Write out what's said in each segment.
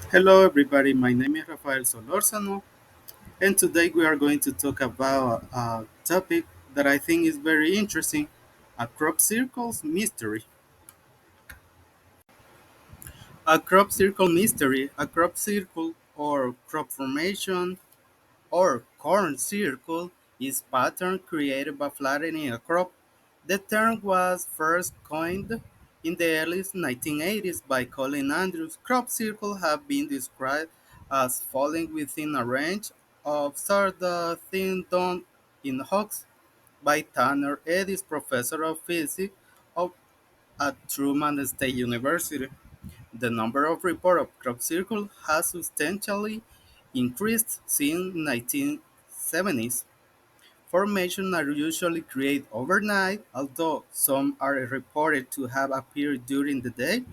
Hello, everybody. My name is Rafael Solorzano, and today we are going to talk about a topic that I think is very interesting: a crop circle's mystery. A crop circle mystery, a crop circle or crop formation or corn circle is pattern created by flattening a crop. The term was first coined in the early 1980s by Colin Andrews. Crop circles have been described as falling within a range of sawdust thin done in hogs by Tanner Edis, professor of physics at Truman State University. The number of reported crop circles has substantially increased since 1970s. Formations are usually created overnight, although some are reported to have appeared during the day.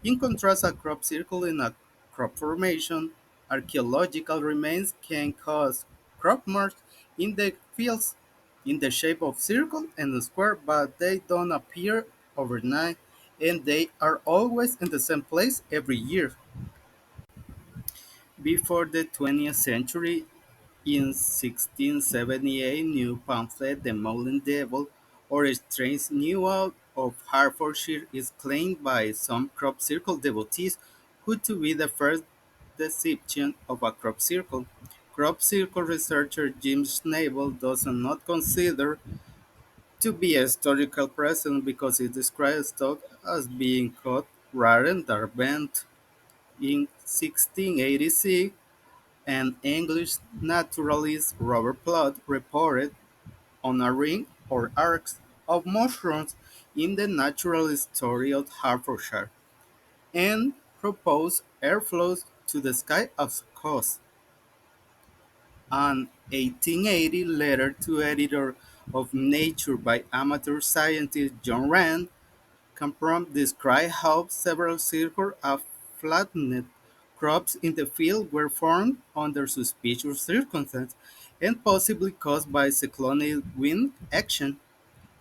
In contrast, a crop circle in a crop formation, archaeological remains can cause crop marks in the fields in the shape of circle and square, but they don't appear overnight and they are always in the same place every year. Before the 20th century, in 1678, new pamphlet "The Moulin Devil" or "Strange New Out" of Hertfordshire is claimed by some crop circle devotees who to be the first depiction of a crop circle. Crop circle researcher Jim Schnabel does not consider to be a historical present because it describes stock as being cut rather than bent. In 1686, an English naturalist, Robert Plot, reported on a ring or arcs of mushrooms in the natural history of Hertfordshire and proposed airflows to the sky as cause. An 1880 letter to editor of Nature by amateur scientist John Rand Campront described how several circular flattened crops in the field were formed under suspicious circumstances and possibly caused by cyclonic wind action,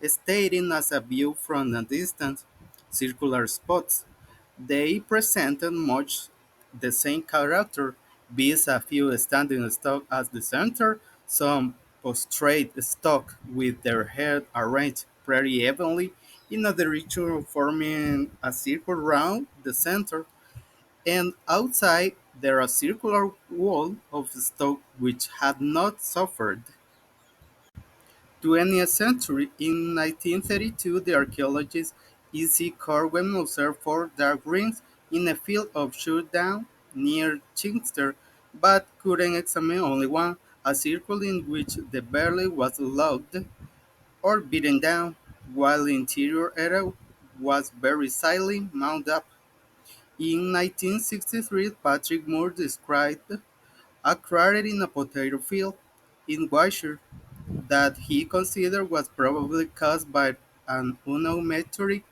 stating as a view from a distance, circular spots. They presented much the same character, viz. A few standing stock at the center, some prostrate stock with their head arranged pretty evenly in a direction forming a circle round the center, and outside there a circular wall of stock which had not suffered. 20th century. In 1932, the archaeologist E. C. Corwin observed four dark rings in a field of Showdown near Chichester, but couldn't examine only one, a circle in which the barley was logged or beaten down, while the interior area was very slightly mounded up. In 1963, Patrick Moore described a crater in a potato field in Wiltshire that he considered was probably caused by an unknown meteoric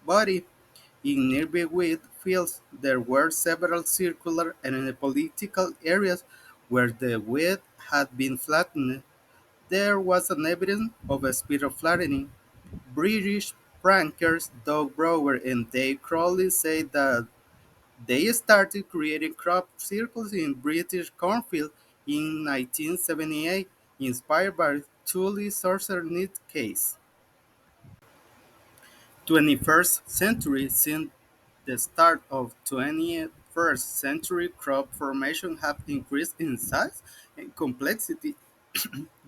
body. In nearby wheat fields, there were several circular and elliptical areas where the wheat had been flattened. There was an evidence of a speed of flattening. British prankers Doug Brower and Dave Crowley say that they started creating crop circles in British cornfields in 1978, inspired by Tully Sorcerer's case. 21st century. Since the start of 21st century, crop formation have increased in size and complexity,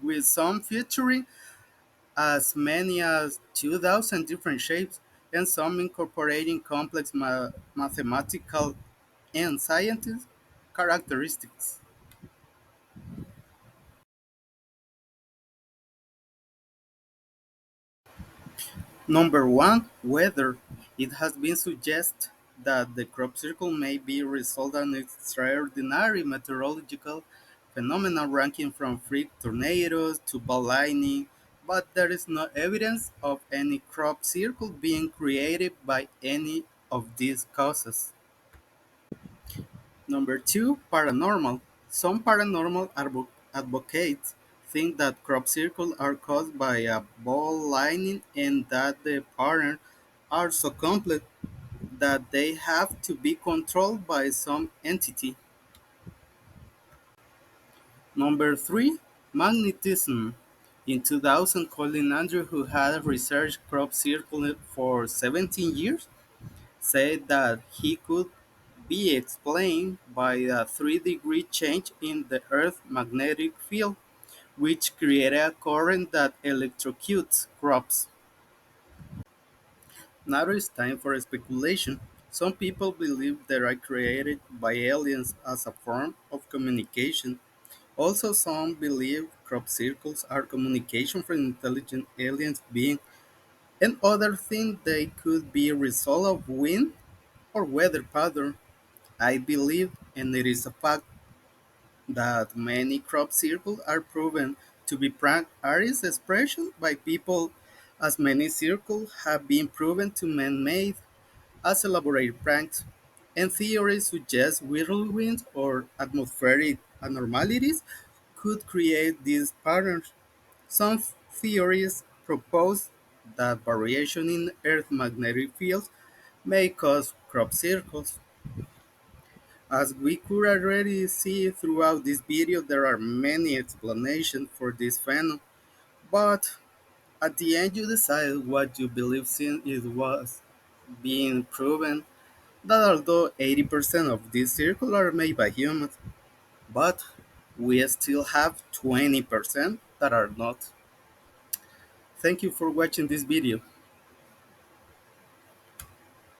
with some featuring as many as 2,000 different shapes and some incorporating complex mathematical and scientific characteristics. Number one, weather. It has been suggested that the crop circle may be result of an extraordinary meteorological phenomena ranging from freak tornadoes to ball lightning, but there is no evidence of any crop circle being created by any of these causes. Number two, paranormal. Some paranormal advocates think that crop circles are caused by a ball lightning and that the patterns are so complex that they have to be controlled by some entity. Number 3. Magnetism. In 2000, Colin Andrew, who had researched crop circles for 17 years, said that he could be explained by a 3-degree change in the Earth's magnetic field, which created a current that electrocutes crops. Now it's time for speculation. Some people believe they are created by aliens as a form of communication. Also, some believe crop circles are communication from intelligent aliens beings, and others think they could be a result of wind or weather pattern. I believe, and it is a fact, that many crop circles are proven to be prank artist expressions by people, as many circles have been proven to man-made as elaborate pranks, and theories suggest whirlwinds or atmospheric abnormalities could create these patterns. Some theories propose that variation in Earth's magnetic fields may cause crop circles. As we could already see throughout this video, there are many explanations for this phenomenon, but at the end you decide what you believe since it was being proven that although 80% of these circles are made by humans, but we still have 20% that are not. Thank you for watching this video.